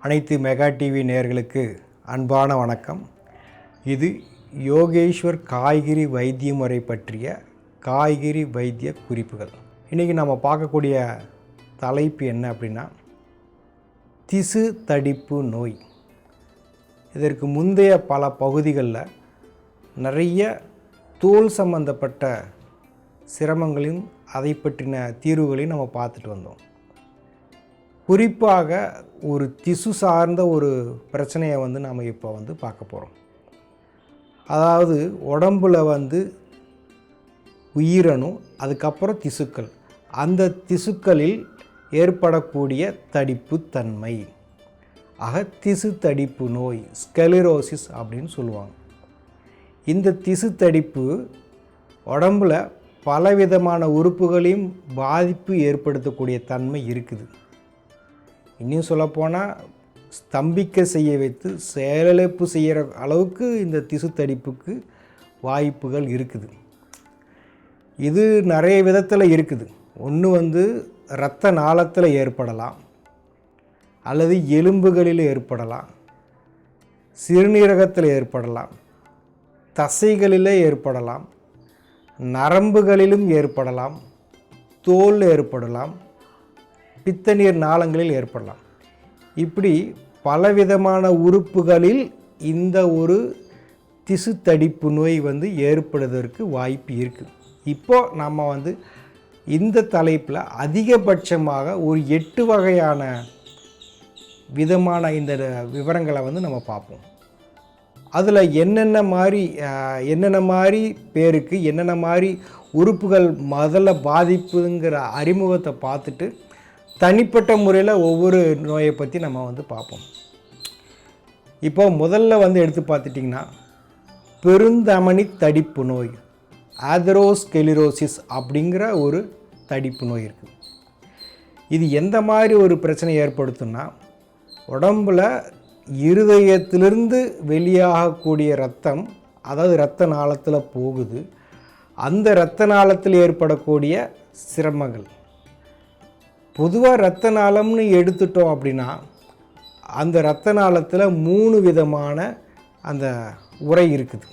அனைத்து mega TV நேயர்களுக்கு அன்பான வணக்கம். இது யோகேஸ்வர் காய்கறி வைத்திய முறை பற்றிய காய்கறி வைத்திய குறிப்புகள். இன்றைக்கி நம்ம பார்க்கக்கூடிய தலைப்பு என்ன அப்படின்னா, திசு தடிப்பு நோய். இதற்கு முந்தைய பல பகுதிகளில் நிறைய தோல் சம்பந்தப்பட்ட சிரமங்களையும் அதை பற்றின தீர்வுகளையும் நம்ம பார்த்துட்டு வந்தோம். குறிப்பாக ஒரு திசு சார்ந்த ஒரு பிரச்சனையை நாம் இப்போ பார்க்க போகிறோம். அதாவது உடம்பில் உயிரணு, அதுக்கப்புறம் திசுக்கள், அந்த திசுக்களில் ஏற்படக்கூடிய தடிப்பு தன்மை, திசு தடிப்பு நோய், ஸ்கெலிரோசிஸ் அப்படின்னு சொல்லுவாங்க. இந்த திசு தடிப்பு உடம்பில் பலவிதமான உறுப்புகளையும் பாதிப்பு ஏற்படுத்தக்கூடிய தன்மை இருக்குது. இன்னும் சொல்லப்போனால் ஸ்தம்பிக்க செய்ய வைத்து செயலிழப்பு செய்கிற அளவுக்கு இந்த திசு தடிப்புக்கு வாய்ப்புகள் இருக்குது. இது நிறைய விதத்தில் இருக்குது. ஒன்று இரத்த நாளத்தில் ஏற்படலாம், அல்லது எலும்புகளில் ஏற்படலாம், சிறுநீரகத்தில் ஏற்படலாம், தசைகளில் ஏற்படலாம், நரம்புகளிலும் ஏற்படலாம், தோல் ஏற்படலாம், பித்தநீர் நாளங்களில் ஏற்படலாம். இப்படி பலவிதமான உறுப்புகளில் இந்த ஒரு திசு தடிப்பு நோய் ஏற்படுவதற்கு வாய்ப்பு இருக்குது. இப்போது நம்ம இந்த தலைப்பில் அதிகபட்சமாக ஒரு 8 வகையான விதமான இந்த விவரங்களை நம்ம பார்ப்போம். அதில் என்னென்ன மாதிரி பேருக்கு என்னென்ன மாதிரி உறுப்புகள் முதல்ல பாதிப்புங்கிற அறிமுகத்தை பார்த்துட்டு தனிப்பட்ட முறையில் ஒவ்வொரு நோயை பற்றி நம்ம பார்ப்போம். இப்போ முதல்ல எடுத்து பார்த்துட்டிங்கன்னா, பெருந்தமனி தடிப்பு நோய், ஆதெரோஸ்கெலிரோசிஸ் அப்படிங்கிற ஒரு தடிப்பு நோய் இருக்குது. இது எந்த மாதிரி ஒரு பிரச்சனை ஏற்படுத்தும்னா, உடம்பில் இருதயத்திலிருந்து வெளியாகக்கூடிய இரத்தம், அதாவது இரத்த நாளத்தில் போகுது, அந்த இரத்த நாளத்தில் ஏற்படக்கூடிய சிரமங்கள். பொதுவாக இரத்த நாளம்னு எடுத்துட்டோம் அப்படின்னா, அந்த இரத்த நாளத்தில் 3 விதமான அந்த உறை இருக்குது.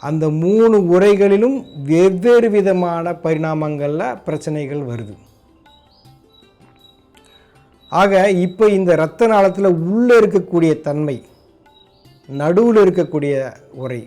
அந்த 3 உறைகளிலும் வெவ்வேறு விதமான பரிணாமங்களில் பிரச்சனைகள் வருது. ஆக இப்போ இந்த இரத்த நாளத்தில் உள்ளே இருக்கக்கூடிய தன்மை, நடுவில் இருக்கக்கூடிய உறை,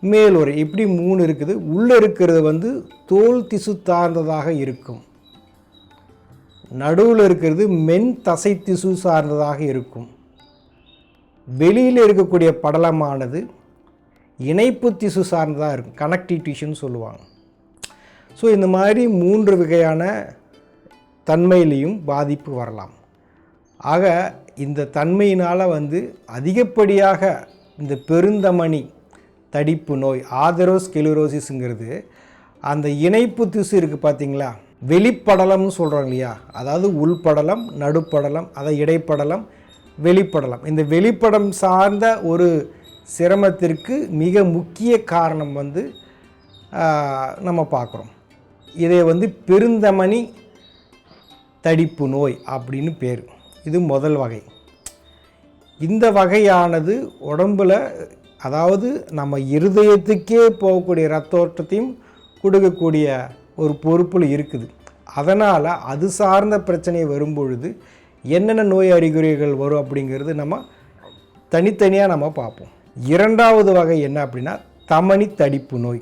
மேல் உறை, இப்படி 3 இருக்குது. உள்ளே இருக்கிறது தோல் திசு சார்ந்ததாக இருக்கும், நடுவில் இருக்கிறது மென் தசை திசு சார்ந்ததாக இருக்கும், வெளியில் இருக்கக்கூடிய படலமானது இணைப்பு திசு சார்ந்ததாக இருக்கும், கனெக்டிவ் டிஷ்யூன்னு சொல்லுவாங்க. ஸோ இந்த மாதிரி 3 வகையான தன்மையிலையும் பாதிப்பு வரலாம். ஆக இந்த தன்மையினால் அதிகப்படியாக இந்த பெருந்தமனி தடிப்பு நோய், ஆதெரோஸ்கெலிரோசிஸ்ங்கிறது, அந்த இணைப்பு திசு இருக்குது பார்த்தீங்களா, வெளிப்படலம்னு சொல்கிறோம் இல்லையா, அதாவது உள்படலம், நடுப்படலம், அதை இடைப்படலம், வெளிப்படலம். இந்த வெளிப்படம் சார்ந்த ஒரு சிரமத்திற்கு மிக முக்கிய காரணம் நம்ம பார்க்குறோம். இதை பெருந்தமனி தடிப்பு நோய் அப்படின்னு பேர். இது முதல் வகை. இந்த வகையானது உடம்பில், அதாவது நம்ம இருதயத்துக்கே போகக்கூடிய இரத்தோட்டத்தையும் கொடுக்கக்கூடிய ஒரு பொறுப்பில் இருக்குது. அதனால் அது சார்ந்த பிரச்சனை வரும்பொழுது என்னென்ன நோய் அறிகுறிகள் வரும் அப்படிங்கிறது நம்ம தனித்தனியாக நம்ம பார்ப்போம். இரண்டாவது வகை என்ன அப்படின்னா, தமனி தடிப்பு நோய்,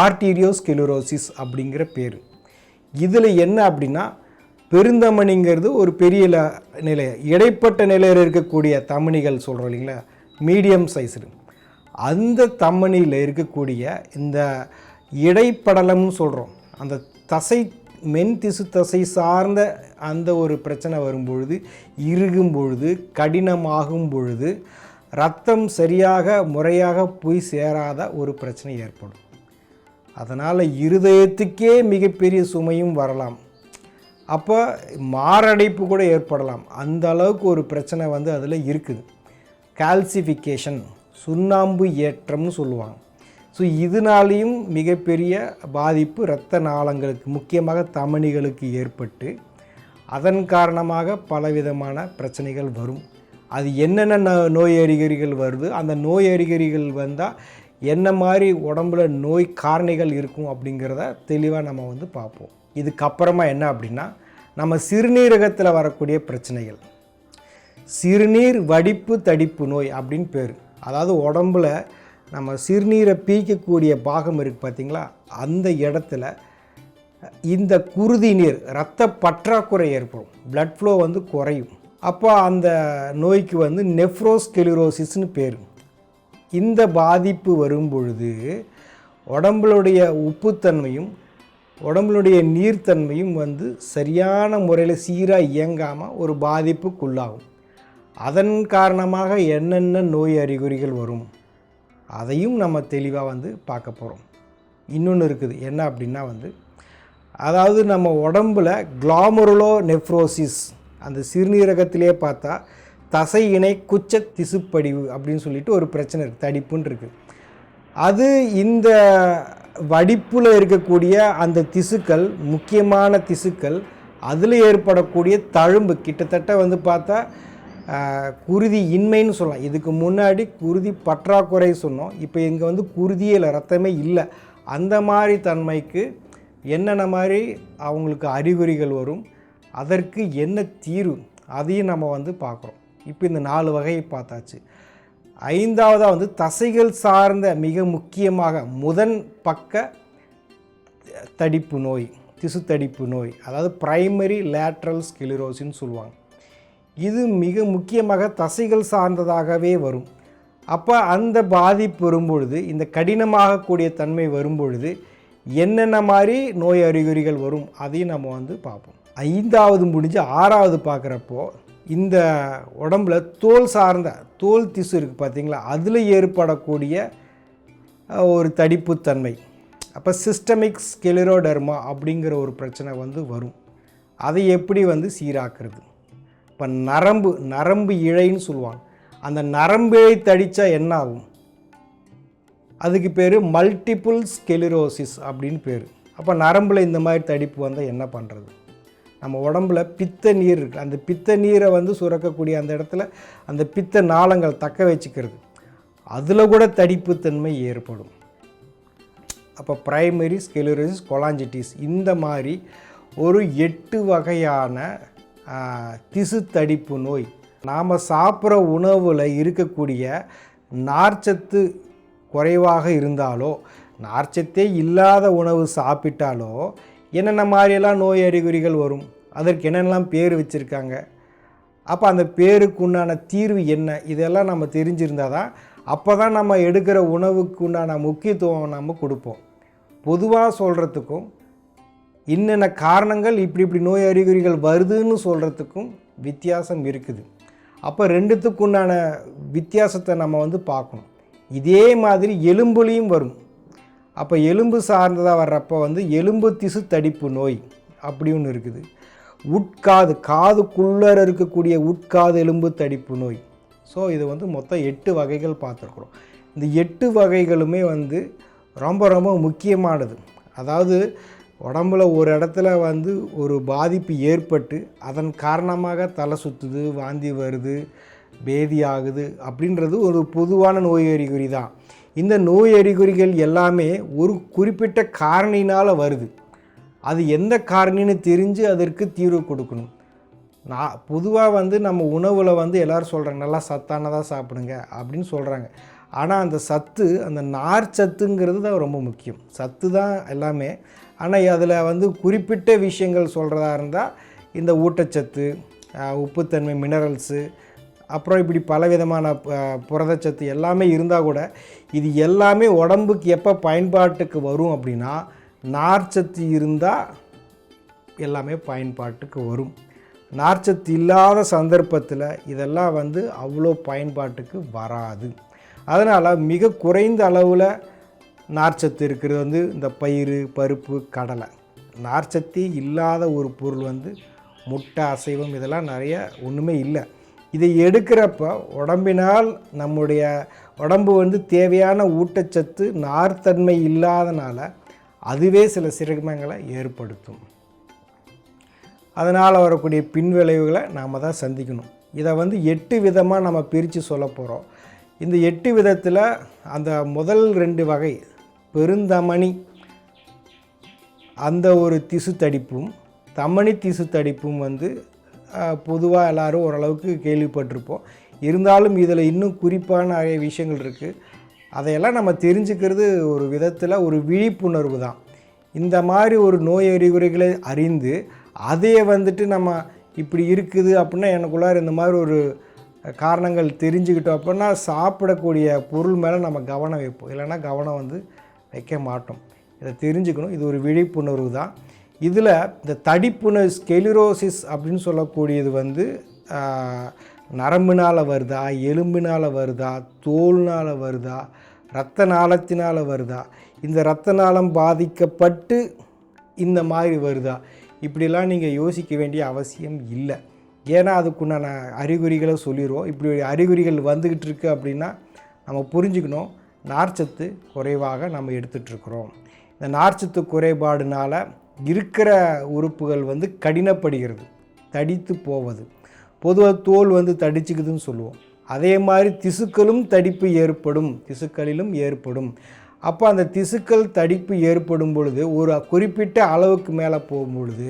ஆர்டீரியோஸ்கெலிரோசிஸ் அப்படிங்கிற பேர். இதில் என்ன அப்படின்னா, பெருந்தமனிங்கிறது ஒரு பெரிய நிலை, இடைப்பட்ட நிலையில் இருக்கக்கூடிய தமனிகள் சொல்கிறோம் இல்லைங்களா, மீடியம் சைஸு, அந்த தமனியில் இருக்கக்கூடிய இந்த இடைப்படலம்னு சொல்கிறோம், அந்த தசை, மென் திசு தசை சார்ந்த அந்த ஒரு பிரச்சனை வரும்பொழுது, இறுகும் பொழுது, கடினமாகும் பொழுது, இரத்தம் சரியாக முறையாக போய் சேராத ஒரு பிரச்சனை ஏற்படும். அதனால் இருதயத்துக்கே மிகப்பெரிய சுமையும் வரலாம். அப்போ மாரடைப்பு கூட ஏற்படலாம். அந்த அளவுக்கு ஒரு பிரச்சனை அதில் இருக்குது. கால்சிஃபிகேஷன், சுண்ணாம்பு ஏற்றம்னு சொல்லுவாங்க. ஸோ இதனாலேயும் மிகப்பெரிய பாதிப்பு இரத்த நாளங்களுக்கு, முக்கியமாக தமனிகளுக்கு ஏற்பட்டு அதன் காரணமாக பலவிதமான பிரச்சனைகள் வரும். அது என்னென்ன நோய் அறிகுறிகள் வருது, அந்த நோய் அறிகுறிகள் வந்தால் என்ன மாதிரி உடம்புல நோய் காரணிகள் இருக்கும் அப்படிங்கிறத தெளிவாக நம்ம வந்து பார்ப்போம். இதுக்கப்புறமா என்ன அப்படின்னா, நம்ம சிறுநீரகத்தில் வரக்கூடிய பிரச்சனைகள், சிறுநீர் வடிப்பு தடிப்பு நோய் அப்படின்னு பேர். அதாவது உடம்புல நம்ம சிறுநீரை பீக்கக்கூடிய பாகம் இருக்குது பார்த்திங்களா, அந்த இடத்துல இந்த குருதி நீர் இரத்த பற்றாக்குறை ஏற்படும், பிளட் ஃப்ளோ வந்து குறையும். அப்போ அந்த நோய்க்கு வந்து நெஃப்ரோஸ்கெலிரோசிஸ்னு பேர். இந்த பாதிப்பு வரும் பொழுது உடம்புடைய உப்புத்தன்மையும் உடம்புடைய நீர்த்தன்மையும் வந்து சரியான முறையில் சீராக இயங்காமல் ஒரு பாதிப்புக்குள்ளாகும். அதன் காரணமாக என்னென்ன நோய் அறிகுறிகள் வரும் அதையும் நம்ம தெளிவாக வந்து பார்க்க போகிறோம். இன்னொன்று இருக்குது, என்ன அப்படின்னா வந்து, அதாவது நம்ம உடம்பில் கிளாமருலோ நெஃப்ரோசிஸ், அந்த சிறுநீரகத்திலே பார்த்தா தசை இணை குச்ச திசுப்படிவு அப்படின்னு சொல்லிட்டு ஒரு பிரச்சனை இருக்குது, தடிப்புன்னு இருக்குது. அது இந்த வடிப்பில் இருக்கக்கூடிய அந்த திசுக்கள், முக்கியமான திசுக்கள், அதில் ஏற்படக்கூடிய தழும்பு கிட்டத்தட்ட வந்து பார்த்தா குருதி இன்மைன்னு சொல்லலாம். இதுக்கு முன்னாடி குருதி பற்றாக்குறை சொன்னோம், இப்போ இங்கே வந்து குருதியே இல்லை, ரத்தமே இல்லை. அந்த மாதிரி தன்மைக்கு என்னென்ன மாதிரி அவங்களுக்கு அறிகுறிகள் வரும், அதற்கு என்ன தீர்வு, அதையும் நம்ம வந்து பார்க்குறோம். இப்போ இந்த 4 வகையை பார்த்தாச்சு. 5வதாக வந்து தசைகள் சார்ந்த மிக முக்கியமாக முதன் பக்க தடிப்பு நோய், திசு தடிப்பு நோய், அதாவது பிரைமரி லேட்ரல் ஸ்க்லெரோசிஸ்னு சொல்லுவாங்க. இது மிக முக்கியமாக தசைகள் சார்ந்ததாகவே வரும். அப்போ அந்த பாதிப்பு வரும்பொழுது, இந்த கடினமாகக்கூடிய தன்மை வரும்பொழுது என்னென்ன மாதிரி நோய் அறிகுறிகள் வரும் அதையும் நம்ம வந்து பார்ப்போம். 5வது முடிஞ்சு 6வது பார்க்குறப்போ, இந்த உடம்புல தோல் சார்ந்த தோல் திசு இருக்குது பார்த்திங்களா, அதில் ஏற்படக்கூடிய ஒரு தடிப்புத்தன்மை, அப்போ சிஸ்டமிக் ஸ்க்லெரோடெர்மா அப்படிங்கிற ஒரு பிரச்சனை வந்து வரும். அதை எப்படி வந்து சீராக்குறது? இப்போ நரம்பு இழைன்னு சொல்லுவாங்க, அந்த நரம்பு இழை தடித்தா என்ன ஆகும்? அதுக்கு பேர் மல்டிபிள் ஸ்க்லெரோசிஸ் அப்படின்னு பேர். அப்போ நரம்பில் இந்த மாதிரி தடிப்பு வந்தால் என்ன பண்ணுறது? நம்ம உடம்புல பித்த நீர் இருக்குது, அந்த பித்த நீரை வந்து சுரக்கக்கூடிய அந்த இடத்துல அந்த பித்த நாளங்கள் தக்க வச்சுக்கிறது, அதில் கூட தடிப்புத்தன்மை ஏற்படும். அப்போ பிரைமரி ஸ்க்லெரோசிஸ் கொலாஞ்சிட்டிஸ், இந்த மாதிரி ஒரு 8 வகையான திசு தடிப்பு நோய். நாம் சாப்பிட்ற உணவில் இருக்கக்கூடிய நார்ச்சத்து குறைவாக இருந்தாலோ, நார்ச்சத்தே இல்லாத உணவு சாப்பிட்டாலோ என்னென்ன மாதிரியெல்லாம் நோய் அறிகுறிகள் வரும், அதற்கு என்னென்னலாம் பேர் வச்சுருக்காங்க, அப்போ அந்த பேருக்கு உண்டான தீர்வு என்ன, இதெல்லாம் நம்ம தெரிஞ்சிருந்தால் தான் அப்போ தான் நம்ம எடுக்கிற உணவுக்கு உண்டான முக்கியத்துவம் நம்ம கொடுப்போம். பொதுவாக சொல்கிறதுக்கும் என்னென்ன காரணங்கள் இப்படி நோய் அறிகுறிகள் வருதுன்னு சொல்கிறதுக்கும் வித்தியாசம் இருக்குது. அப்போ ரெண்டுத்துக்குண்டான வித்தியாசத்தை நம்ம வந்து பார்க்கணும். இதே மாதிரி எலும்புலேயும் வரும். அப்போ எலும்பு சார்ந்ததாக வர்றப்போ வந்து எலும்பு திசு தடிப்பு நோய் அப்படி ஒன்று இருக்குது. காதுக்குள்ளே இருக்கக்கூடிய உட்காது எலும்பு தடிப்பு நோய். ஸோ இது வந்து மொத்தம் 8 வகைகள் பார்த்துருக்குறோம். இந்த 8 வகைகளுமே வந்து ரொம்ப ரொம்ப முக்கியமானது. அதாவது உடம்புல ஒரு இடத்துல வந்து ஒரு பாதிப்பு ஏற்பட்டு அதன் காரணமாக தலை சுற்றுது, வாந்தி வருது, பேதி ஆகுது அப்படின்றது ஒரு பொதுவான நோய் அறிகுறி தான். இந்த நோய் அறிகுறிகள் எல்லாமே ஒரு குறிப்பிட்ட காரணினால் வருது. அது எந்த காரணின்னு தெரிஞ்சு அதற்கு தீர்வு கொடுக்கணும். பொதுவாக வந்து நம்ம உணவில் வந்து எல்லோரும் சொல்கிறாங்க, நல்லா சத்தானதாக சாப்பிடுங்க அப்படின்னு சொல்கிறாங்க. ஆனால் அந்த சத்து, அந்த நார் சத்துங்கிறது தான் ரொம்ப முக்கியம். சத்து தான் எல்லாமே. ஆனால் அதில் வந்து குறிப்பிட்ட விஷயங்கள் சொல்கிறதா இருந்தால் இந்த ஊட்டச்சத்து, உப்புத்தன்மை, மினரல்ஸு, அப்புறம் இப்படி பலவிதமான புரதச்சத்து எல்லாமே இருந்தால் கூட இது எல்லாமே உடம்புக்கு எப்போ பயன்பாட்டுக்கு வரும் அப்படின்னா, நார்ச்சத்து இருந்தால் எல்லாமே பயன்பாட்டுக்கு வரும். நார்ச்சத்து இல்லாத சந்தர்ப்பத்தில் இதெல்லாம் வந்து அவ்வளோ பயன்பாட்டுக்கு வராது. அதனால் மிக குறைந்த அளவில் நார்ச்சத்து இருக்கிறது வந்து இந்த பயிறு, பருப்பு, கடலை. நார்ச்சத்தே இல்லாத ஒரு பொருள் வந்து முட்டை, அசைவம், இதெல்லாம் நிறைய ஒன்றுமே இல்லை. இதை எடுக்கிறப்ப உடம்பினால் நம்முடைய உடம்பு வந்து தேவையான ஊட்டச்சத்து நார்த்தன்மை இல்லாதனால அதுவே சில சிரமங்களை ஏற்படுத்தும். அதனால் வரக்கூடிய பின்விளைவுகளை நாம் தான் சந்திக்கணும். இதை வந்து 8 விதமாக நம்ம பிரித்து சொல்ல போகிறோம். இந்த 8 விதத்தில் அந்த முதல் 2 வகை பெருந்தமனி அந்த ஒரு திசு தடிப்பும் தமனி திசு தடிப்பும் வந்து பொதுவாக எல்லோரும் ஓரளவுக்கு கேள்விப்பட்டிருப்போம். இருந்தாலும் இதில் இன்னும் குறிப்பான நிறைய விஷயங்கள் இருக்குது. அதையெல்லாம் நம்ம தெரிஞ்சுக்கிறது ஒரு விதத்தில் ஒரு விழிப்புணர்வு தான். இந்த மாதிரி ஒரு நோய் அறிகுறிகளை அறிந்து அதையே வந்துட்டு நம்ம இப்படி இருக்குது அப்படின்னா எனக்குள்ளார இந்த மாதிரி ஒரு காரணங்கள் தெரிஞ்சுக்கிட்டோம் அப்படின்னா சாப்பிடக்கூடிய பொருள் மேலே நம்ம கவனம் வைப்போம். இல்லைன்னா கவனம் வந்து வைக்க மாட்டோம். இதை தெரிஞ்சுக்கணும். இது ஒரு விழிப்புணர்வு தான். இதில் இந்த தடிப்புணர்வு ஸ்கெலிரோசிஸ் அப்படின்னு சொல்லக்கூடியது வந்து நரம்புனால் வருதா, எலும்பினால் வருதா, தோல்னால் வருதா, இரத்த நாளத்தினால் வருதா, இந்த இரத்த நாளம் பாதிக்கப்பட்டு இந்த மாதிரி வருதா, இப்படிலாம் நீங்கள் யோசிக்க வேண்டிய அவசியம் இல்லை. ஏன்னா அதுக்குண்டான அறிகுறிகளை சொல்லிடுவோம். இப்படி அறிகுறிகள் வந்துக்கிட்டு இருக்குது அப்படின்னா நம்ம புரிஞ்சுக்கணும், நார்ச்சத்து குறைவாக நம்ம எடுத்துகிட்ருக்குறோம். இந்த நார்ச்சத்து குறைபாடுனால் இருக்கிற உறுப்புகள் வந்து கடினப்படுகிறது, தடித்து போவது. பொதுவாக தோல் வந்து தடிச்சுக்குதுன்னு சொல்லுவோம். அதே மாதிரி திசுக்களும் தடிப்பு ஏற்படும், திசுக்களிலும் ஏற்படும். அப்போ அந்த திசுக்கள் தடிப்பு ஏற்படும் பொழுது ஒரு குறிப்பிட்ட அளவுக்கு மேலே போகும்பொழுது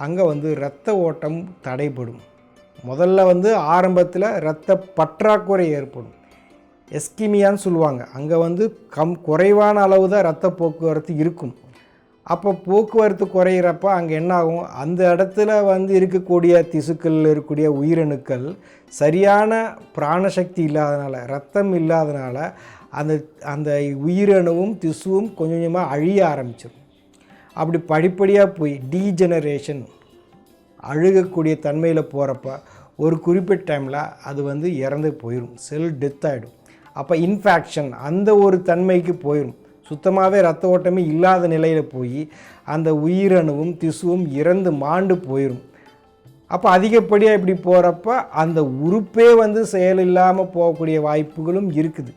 அங்கே வந்து இரத்த ஓட்டம் தடைப்படும். முதல்ல வந்து ஆரம்பத்தில் இரத்த பற்றாக்குறை ஏற்படும், எஸ்கிமியான்னு சொல்லுவாங்க. அங்கே வந்து குறைவான அளவு தான் இரத்த போக்குவரத்து இருக்கும். அப்போ போக்குவரத்து குறையிறப்ப அங்கே என்ன ஆகும், அந்த இடத்துல வந்து இருக்கக்கூடிய திசுக்களில் இருக்கக்கூடிய உயிரணுக்கள் சரியான பிராணசக்தி இல்லாதனால, ரத்தம் இல்லாதனால அந்த அந்த உயிரணுவும் திசுவும் கொஞ்சம் கொஞ்சமாக அழிய ஆரம்பிச்சிடும். அப்படி படிப்படியாக போய் டீஜெனரேஷன் அழுகக்கூடிய தன்மையில் போகிறப்ப ஒரு குறிப்பிட்ட டைமில் அது வந்து இறந்து போயிடும், செல் டெத் ஆகிடும். அப்போ இன்ஃபெக்ஷன் அந்த ஒரு தன்மைக்கு போயிடும். சுத்தமாகவே இரத்த ஓட்டமே இல்லாத நிலையில் போய் அந்த உயிரணுவும் திசுவும் இறந்து மாண்டு போயிடும். அப்போ அதிகப்படியாக இப்படி போகிறப்ப அந்த உறுப்பே வந்து செயலில்லாமல் போகக்கூடிய வாய்ப்புகளும் இருக்குது.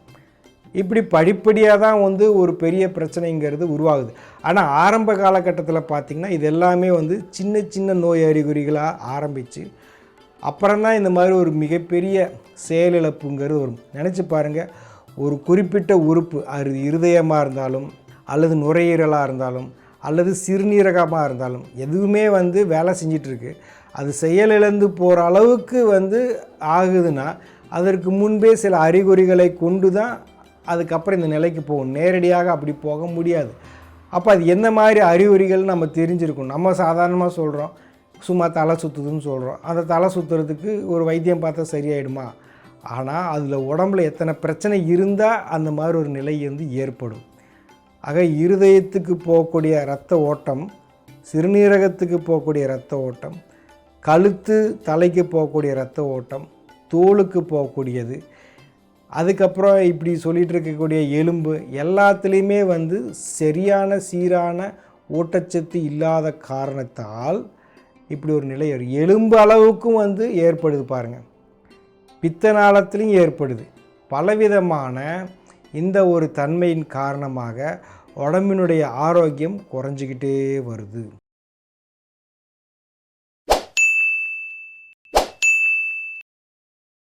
இப்படி படிப்படியாக தான் வந்து ஒரு பெரிய பிரச்சனைங்கிறது உருவாகுது. ஆனால் ஆரம்ப காலகட்டத்தில் பார்த்திங்கன்னா இது எல்லாமே வந்து சின்ன சின்ன நோய் அறிகுறிகளாக ஆரம்பித்து அப்புறம்தான் இந்த மாதிரி ஒரு மிகப்பெரிய செயலிழப்புங்கிறது வரும். நினச்சி பாருங்கள், ஒரு குறிப்பிட்ட உறுப்பு, அது இருதயமாக இருந்தாலும் அல்லது நுரையீரலாக இருந்தாலும் அல்லது சிறுநீரகமாக இருந்தாலும் எதுவுமே வந்து வேலை செஞ்சிட்ருக்கு, அது செயலிழந்து போகிற அளவுக்கு வந்து ஆகுதுன்னா அதற்கு முன்பே சில அறிகுறிகளை கொண்டு தான் அதுக்கப்புறம் இந்த நிலைக்கு போகும். நேரடியாக அப்படி போக முடியாது. அப்போ அது எந்த மாதிரி அறிகுறிகள் நம்ம தெரிஞ்சிருக்கணும். நம்ம சாதாரணமாக சொல்கிறோம், சும்மா தலை சுற்றுதுன்னு சொல்கிறோம். அந்த தலை சுற்றுறதுக்கு ஒரு வைத்தியம் பார்த்தா சரியாயிடுமா? ஆனால் அதில் உடம்புல எத்தனை பிரச்சனை இருந்தால் அந்த மாதிரி ஒரு நிலை வந்து ஏற்படும். ஆக இருதயத்துக்கு போகக்கூடிய இரத்த ஓட்டம், சிறுநீரகத்துக்கு போகக்கூடிய இரத்த ஓட்டம், கழுத்து தலைக்கு போகக்கூடிய இரத்த ஓட்டம், தோலுக்கு போகக்கூடியது, அதுக்கப்புறம் இப்படி சொல்லிகிட்டு இருக்கக்கூடிய எலும்பு எல்லாத்துலேயுமே வந்து சரியான சீரான ஊட்டச்சத்து இல்லாத காரணத்தால் இப்படி ஒரு நிலை எலும்பு அளவுக்கும் வந்து ஏற்படுது பாருங்கள். பித்த நாளத்திலையும் ஏற்படுது. பலவிதமான இந்த ஒரு தன்மையின் காரணமாக உடம்பினுடைய ஆரோக்கியம் குறைஞ்சிக்கிட்டே வருது.